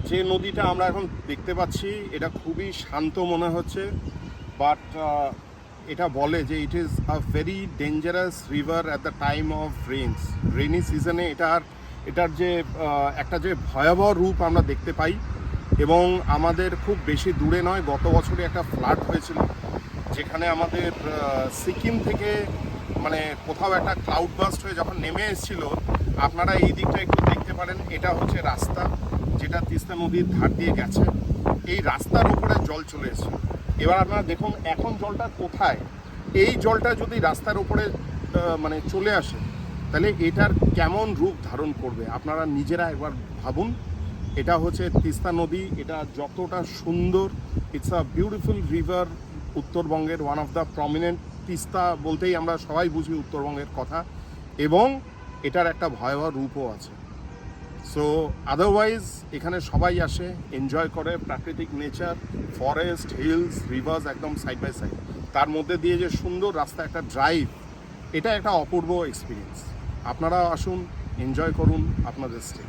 যে নদীটা আমরা এখন দেখতে পাচ্ছি এটা খুবই শান্ত মনে হচ্ছে, বাট এটা বলে যে it is a very dangerous river at the time of rainy সিজনে এটার যে একটা যে ভয়াবহ রূপ আমরা দেখতে পাই। এবং আমাদের খুব বেশি দূরে নয়, গত বছরে একটা ফ্লাড হয়েছিল যেখানে আমাদের সিকিম থেকে মানে কোথাও একটা ক্লাউড বাস্ট হয়ে যখন নেমে এসেছিল। আপনারা এই দিকটা একটু দেখতে পারেন, এটা হচ্ছে রাস্তা যেটা তিস্তা নদীর ধার দিয়ে গেছে। এই রাস্তার উপরে জল চলে এসেছিল। এবার আপনারা দেখুন এখন জলটা কোথায়। এই জলটা যদি রাস্তার উপরে মানে চলে আসে তাহলে এটার কেমন রূপ ধারণ করবে আপনারা নিজেরা একবার ভাবুন। এটা হচ্ছে তিস্তা নদী, এটা যতটা সুন্দর, ইটস আ বিউটিফুল রিভার, উত্তরবঙ্গের one of the prominent. Teesta বলতেই আমরা সবাই বুঝি উত্তরবঙ্গের কথা, এবং এটার একটা ভয়াবহ রূপও আছে। সো আদারওয়াইজ এখানে সবাই আসে, এনজয় করে প্রাকৃতিক নেচার, ফরেস্ট, হিলস, রিভার্স একদম সাইড বাই সাইড, তার মধ্যে দিয়ে যে সুন্দর রাস্তা, একটা ড্রাইভ, এটা একটা অপূর্ব এক্সপিরিয়েন্স। আপনারা আসুন, এনজয় করুন আপনাদের স্টে।